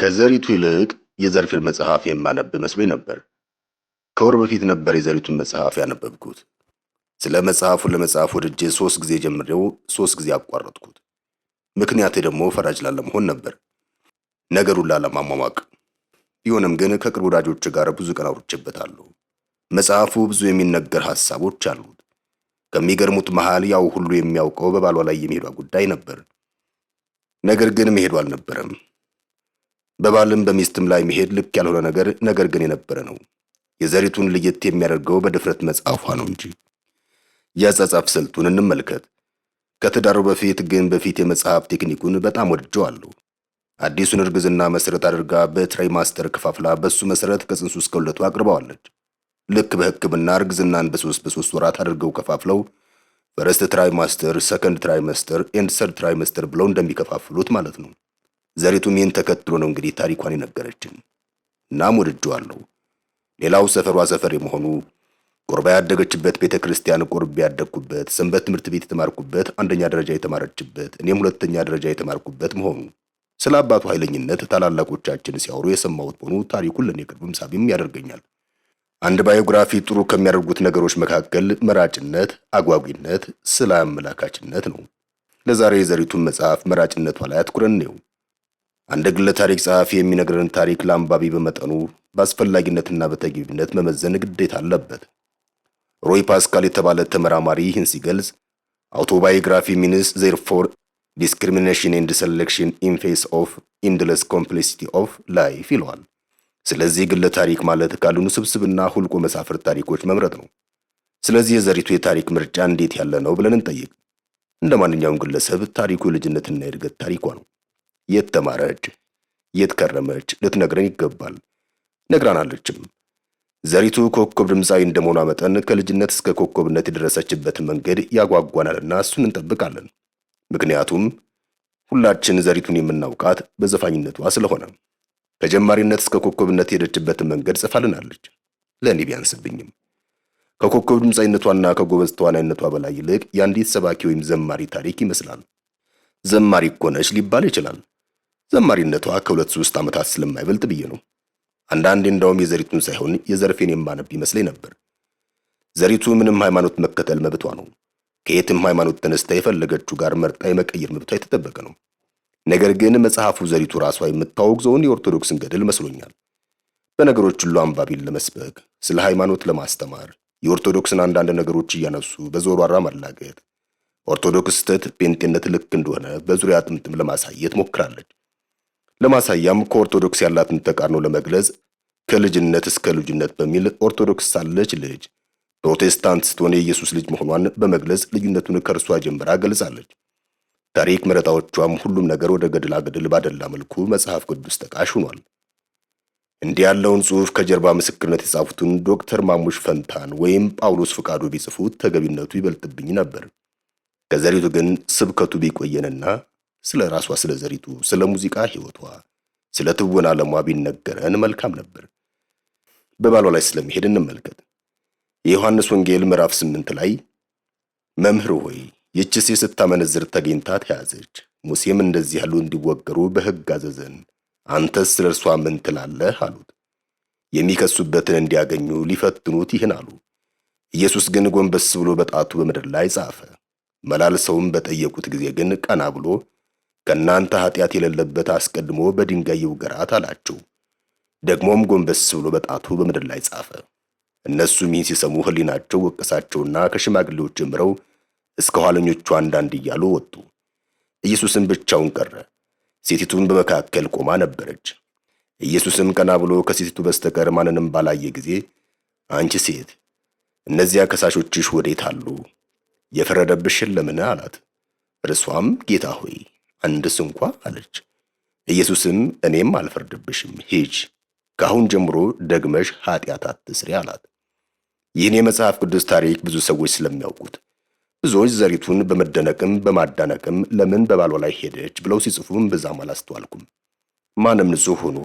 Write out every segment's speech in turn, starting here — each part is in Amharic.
ከዘሪቱ ይልቅ የዘርፌን መጽሐፍ የማነብ መስሎኝ ነበር። ከወር በፊት ነበር የዘሪቱን መጽሐፍ ያነበብኩት። ስለ መጽሐፉ ለመጻፍ ወድጄ 3 ጊዜ ጀምሬው 3 ጊዜ አቋረጥኩት። ምክንያቴ ደግሞ ፈራጅ ላለመሆን ነበር፣ ነገሩን ላለማሟሟቅ። ቢሆንም ግን ከቅርብ ወዳጆች ጋር ብዙ ቀን አውርቼበታለሁ። መጽሐፉ ብዙ የሚነገር ሐሳቦች አሉት። ከሚገርሙት መሃል ያው ሁሉ የሚያውቀው በባሏ ላይ የሚሄዷ ጉዳይ ነበር። ነገር ግን መሄዱ አልነበረም። በባልም በሚስትም ላይ መሄድ ልክ ያልሆነ ነገር ግን የነበረ ነው። የዘሪቱን ለየት የሚያደርገው በድፍረት መጽሐፏ ነው እንጂ። የአጻጻፍ ስልቱን እንመልከት። ከትዳሩ በፊት የመጽሐፍ ቴክኒኩን በጣም ወድጀዋለሁ። አዲሱን እርግዝና መሰረት አድርጋ በትራይማስተር ከፋፍላ በሱ መሰረት ከጽንሱ እስከ ውለቱ አቅርበዋለች። ልክ በሕክምና እርግዝናን በሶስት ወራት አድርገው ከፋፍለው ፈረስት ትራይማስተር፣ ሰከንድ ትራይማስተር ኤንድ ሰርድ ትራይማስተር ብለው እንደሚከፋፍሉት ማለት ነው። ዘሪቱም ይህን ተከትሎ ነው እንግዲህ ታሪኳን የነገረችን። እናም ወድጀዋለሁ። ሌላው ሰፈሯ ሰፈር የመሆኑ፣ ቆርባ ያደገችበት ቤተ ክርስቲያን ቆርቤ ያደግኩበት፣ ሰንበት ትምህርት ቤት የተማርኩበት፣ አንደኛ ደረጃ የተማረችበት እኔም ሁለተኛ ደረጃ የተማርኩበት መሆኑ፣ ስለ አባቱ ኃይለኝነት ታላላቆቻችን ሲያወሩ የሰማሁት መሆኑ ታሪኩን ለኔ ቅርብም ሳቢም ያደርገኛል። አንድ ባዮግራፊ ጥሩ ከሚያደርጉት ነገሮች መካከል መራጭነት፣ አጓጊነት፣ ስለ አመላካችነት ነው። ለዛሬ የዘሪቱን መጽሐፍ መራጭነቷ ላይ አትኩረን ነው። አንድ ግለ ታሪክ ጸሐፊ የሚነግረን ታሪክ ለአንባቢ በመጠኑ በአስፈላጊነትና በተገቢነት መመዘን ግዴታ አለበት። ሮይ ፓስካል የተባለ ተመራማሪ ይህን ሲገልጽ አውቶባዮግራፊ ሚንስ ዜርፎር ዲስክሪሚኔሽን ኤንድ ሴሌክሽን ኢን ፌስ ኦፍ ኢንድለስ ኮምፕሌክሲቲ ኦፍ ላይፍ ይለዋል። ስለዚህ ግለ ታሪክ ማለት ካሉን ስብስብና ሁልቆ መሳፍር ታሪኮች መምረጥ ነው። ስለዚህ የዘሪቱ የታሪክ ምርጫ እንዴት ያለ ነው ብለን እንጠይቅ። እንደ ማንኛውም ግለሰብ ታሪኩ የልጅነትና የእድገት ታሪኳ ነው። የት ተማረች፣ የት ከረመች ልትነግረን ይገባል። ነግራናለችም። ዘሪቱ ኮከብ ድምፃዊ እንደመሆኗ መጠን ከልጅነት እስከ ኮከብነት የደረሰችበትን መንገድ ያጓጓናልና እሱን እንጠብቃለን። ምክንያቱም ሁላችን ዘሪቱን የምናውቃት በዘፋኝነቷ ስለሆነ ከጀማሪነት እስከ ኮከብነት የሄደችበትን መንገድ ጽፋልናለች። ለእኔ ቢያንስብኝም ከኮከብ ድምፃዊነቷና ከጎበዝ ተዋናይነቷ በላይ ይልቅ የአንዲት ሰባኪ ወይም ዘማሪ ታሪክ ይመስላል። ዘማሪ እኮ ነች ሊባል ይችላል። ዘማሪነቷ ከ2-3 ዓመታት ስለማይበልጥ ብዬ ነው። አንዳንዴ እንደውም የዘሪቱን ሳይሆን የዘርፌን የማነብ ይመስለኝ ነበር። ዘሪቱ ምንም ሃይማኖት መከተል መብቷ ነው። ከየትም ሃይማኖት ተነስታ የፈለገችው ጋር መርጣ የመቀየር መብቷ የተጠበቀ ነው። ነገር ግን መጽሐፉ ዘሪቱ ራሷ የምታወግዘውን የኦርቶዶክስን ገድል መስሎኛል። በነገሮች ሁሉ አንባቢን ለመስበክ፣ ስለ ሃይማኖት ለማስተማር፣ የኦርቶዶክስን አንዳንድ ነገሮች እያነሱ በዞሯራ ማላገጥ፣ ኦርቶዶክስ ስተት ጴንጤነት ልክ እንደሆነ በዙሪያ ጥምጥም ለማሳየት ሞክራለች። ለማሳያም ከኦርቶዶክስ ያላትን ተቃርኖ ለመግለጽ ከልጅነት እስከ ልጅነት በሚል ኦርቶዶክስ ሳለች ልጅ፣ ፕሮቴስታንት ስትሆን የኢየሱስ ልጅ መሆኗን በመግለጽ ልዩነቱን ከእርሷ ጀምራ ገልጻለች። ታሪክ መረጣዎቿም ሁሉም ነገር ወደ ገድላ ገድል ባደላ መልኩ መጽሐፍ ቅዱስ ጠቃሽ ሆኗል። እንዲህ ያለውን ጽሑፍ ከጀርባ ምስክርነት የጻፉትን ዶክተር ማሙሽ ፈንታን ወይም ጳውሎስ ፍቃዱ ቢጽፉት ተገቢነቱ ይበልጥብኝ ነበር። ከዘሪቱ ግን ስብከቱ ቢቆየንና ስለ ራሷ ስለ ዘሪቱ፣ ስለ ሙዚቃ ሕይወቷ፣ ስለ ትወና ዓለሟ ቢነገረን መልካም ነበር። በባሏ ላይ ስለመሄድ እንመልከት። የዮሐንስ ወንጌል ምዕራፍ 8 ላይ መምህር ሆይ ይህች ሴት ስታመነዝር ተገኝታ ተያዘች፣ ሙሴም እንደዚህ ያሉ እንዲወገሩ በሕግ አዘዘን፣ አንተስ ስለ እርሷ ምን ትላለህ አሉት። የሚከሱበትን እንዲያገኙ ሊፈትኑት ይህን አሉ። ኢየሱስ ግን ጎንበስ ብሎ በጣቱ በምድር ላይ ጻፈ። መላልሰውም በጠየቁት ጊዜ ግን ቀና ብሎ ከእናንተ ኃጢአት የሌለበት አስቀድሞ በድንጋይ ይውገራት አላቸው። ደግሞም ጎንበስ ብሎ በጣቱ በምድር ላይ ጻፈ። እነሱም ይህን ሲሰሙ ሕሊናቸው ወቀሳቸውና ከሽማግሌዎች ጀምረው እስከ ኋለኞቹ አንዳንድ እያሉ ወጡ። ኢየሱስም ብቻውን ቀረ። ሴቲቱን በመካከል ቆማ ነበረች። ኢየሱስም ቀና ብሎ ከሴቲቱ በስተቀር ማንንም ባላየ ጊዜ አንቺ ሴት እነዚያ ከሳሾችሽ ወዴት አሉ? የፈረደብሽ የለምን? አላት። እርሷም ጌታ ሆይ አንድስ እንኳ አለች። ኢየሱስም እኔም አልፈርድብሽም፣ ሂጂ፣ ከአሁን ጀምሮ ደግመሽ ኃጢአት አትስሪ አላት። ይህን የመጽሐፍ ቅዱስ ታሪክ ብዙ ሰዎች ስለሚያውቁት ብዙዎች ዘሪቱን በመደነቅም በማዳነቅም ለምን በባሏ ላይ ሄደች ብለው ሲጽፉም ብዛም አላስተዋልኩም። ማንም ንጹሕ ሆኖ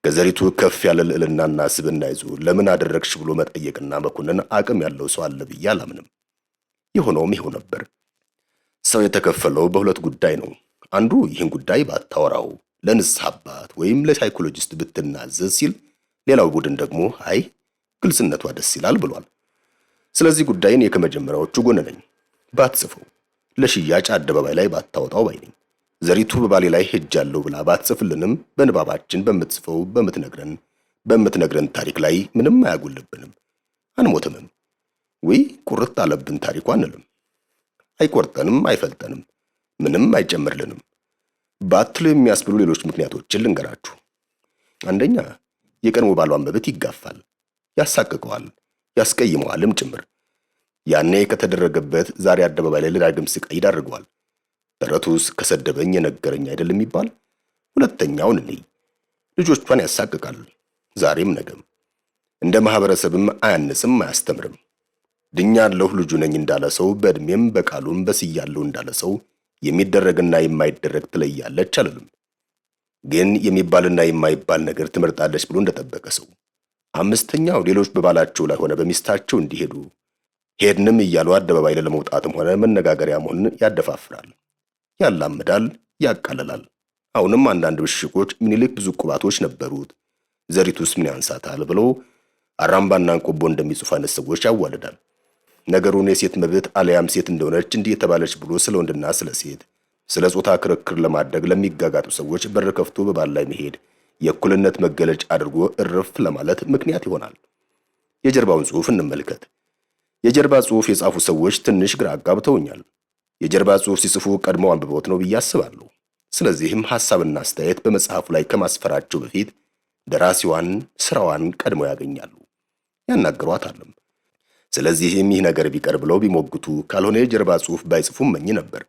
ከዘሪቱ ከፍ ያለ ልዕልናና ስብዕና ይዞ ለምን አደረግሽ ብሎ መጠየቅና መኮንን አቅም ያለው ሰው አለ ብዬ አላምንም። የሆነውም ይኸው ነበር። ሰው የተከፈለው በሁለት ጉዳይ ነው። አንዱ ይህን ጉዳይ ባታወራው፣ ለንስሐ አባት ወይም ለሳይኮሎጂስት ብትናዘዝ ሲል፣ ሌላው ቡድን ደግሞ አይ ግልጽነቷ ደስ ይላል ብሏል። ስለዚህ ጉዳይ እኔ ከመጀመሪያዎቹ ጎን ነኝ። ባትጽፈው፣ ለሽያጭ አደባባይ ላይ ባታወጣው ባይ ነኝ። ዘሪቱ በባሌ ላይ ሄጃለሁ ብላ ባትጽፍልንም በንባባችን በምትነግረን ታሪክ ላይ ምንም አያጎልብንም፣ አንሞትምም። ወይ ቁርጥ አለብን ታሪኳ አንልም። አይቆርጠንም፣ አይፈልጠንም፣ ምንም አይጨምርልንም። ባትሉ የሚያስብሉ ሌሎች ምክንያቶችን ልንገራችሁ። አንደኛ፣ የቀድሞ ባሏን መብት ይጋፋል፣ ያሳቅቀዋል፣ ያስቀይመዋልም ጭምር። ያኔ ከተደረገበት ዛሬ አደባባይ ላይ ለዳግም ስቃይ ይዳርገዋል። ተረቱስ ከሰደበኝ የነገረኝ አይደል የሚባል። ሁለተኛውን እንይ፣ ልጆቿን ያሳቅቃል፣ ዛሬም ነገም። እንደ ማህበረሰብም አያንስም፣ አያስተምርም። ድኛለሁ ልጁ ነኝ እንዳለ ሰው በእድሜም በቃሉም በስያለሁ እንዳለ ሰው የሚደረግና የማይደረግ ትለያለች አልልም። ግን የሚባልና የማይባል ነገር ትመርጣለች ብሎ እንደጠበቀ ሰው። አምስተኛው፣ ሌሎች በባላቸው ላይ ሆነ በሚስታቸው እንዲሄዱ ሄድንም እያሉ አደባባይ ላይ ለመውጣትም ሆነ መነጋገሪያ መሆንን ያደፋፍራል፣ ያላምዳል፣ ያቃልላል። አሁንም አንዳንድ ብሽቆች ምኒልክ ብዙ ቁባቶች ነበሩት፣ ዘሪቱስ ምን ያንሳታል ብሎ አራምባና እንቆቦ እንደሚጽፉ አይነት ሰዎች ያዋልዳል። ነገሩን የሴት መብት አለያም ሴት እንደሆነች እንዲህ የተባለች ብሎ ስለ ወንድና ስለ ሴት ስለ ጾታ ክርክር ለማድረግ ለሚጋጋጡ ሰዎች በር ከፍቶ በባል ላይ መሄድ የእኩልነት መገለጫ አድርጎ እርፍ ለማለት ምክንያት ይሆናል። የጀርባውን ጽሑፍ እንመልከት። የጀርባ ጽሑፍ የጻፉ ሰዎች ትንሽ ግራ አጋብተውኛል። የጀርባ ጽሑፍ ሲጽፉ ቀድመው አንብበውት ነው ብዬ አስባለሁ። ስለዚህም ሐሳብና አስተያየት በመጽሐፉ ላይ ከማስፈራቸው በፊት ደራሲዋን ስራዋን ቀድመው ያገኛሉ፣ ያናግሯታልም። ስለዚህም ይህ ነገር ቢቀር ብለው ቢሞግቱ፣ ካልሆነ የጀርባ ጽሑፍ ባይጽፉ መኝ ነበር።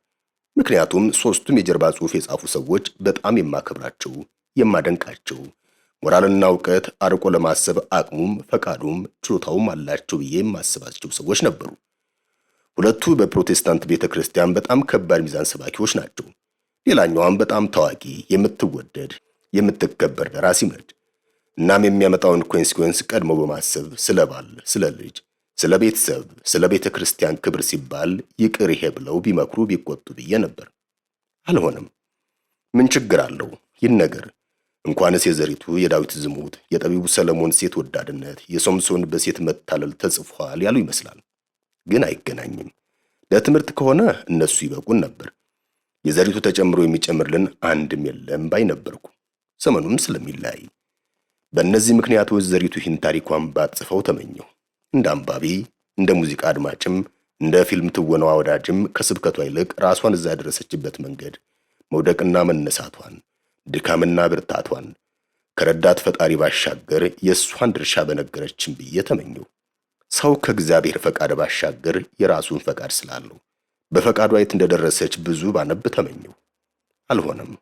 ምክንያቱም ሶስቱም የጀርባ ጽሑፍ የጻፉ ሰዎች በጣም የማከብራቸው፣ የማደንቃቸው፣ ሞራልና እውቀት አርቆ ለማሰብ አቅሙም ፈቃዱም ችሎታውም አላቸው ብዬ የማስባቸው ሰዎች ነበሩ። ሁለቱ በፕሮቴስታንት ቤተክርስቲያን በጣም ከባድ ሚዛን ሰባኪዎች ናቸው። ሌላኛዋም በጣም ታዋቂ፣ የምትወደድ፣ የምትከበር ደራሲም ነች። እናም የሚያመጣውን ኮንሲኩዌንስ ቀድሞ በማሰብ ስለ ባል፣ ስለ ልጅ፣ ስለ ቤተሰብ፣ ስለ ቤተ ክርስቲያን ክብር ሲባል ይቅር ይሄ ብለው ቢመክሩ ቢቆጡ ብዬ ነበር። አልሆነም። ምን ችግር አለው ይነገር። እንኳንስ የዘሪቱ የዳዊት ዝሙት፣ የጠቢቡ ሰለሞን ሴት ወዳድነት፣ የሶምሶን በሴት መታለል ተጽፏል ያሉ ይመስላል። ግን አይገናኝም። ለትምህርት ከሆነ እነሱ ይበቁን ነበር። የዘሪቱ ተጨምሮ የሚጨምርልን አንድም የለም ባይ ነበርኩ። ዘመኑም ስለሚለያይ በእነዚህ ምክንያቶች ዘሪቱ ይህን ታሪኳን ባትጽፈው ተመኘሁ። እንደ አንባቢ፣ እንደ ሙዚቃ አድማጭም፣ እንደ ፊልም ትወናዋ ወዳጅም ከስብከቷ ይልቅ ራሷን እዛ ያደረሰችበት መንገድ፣ መውደቅና መነሳቷን፣ ድካምና ብርታቷን ከረዳት ፈጣሪ ባሻገር የእሷን ድርሻ በነገረችን ብዬ ተመኘሁ። ሰው ከእግዚአብሔር ፈቃድ ባሻገር የራሱን ፈቃድ ስላለው በፈቃዷ የት እንደደረሰች ብዙ ባነብ ተመኘሁ። አልሆነም።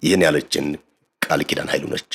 ይህን ያለችን ቃል ኪዳን ኃይሉ ነች።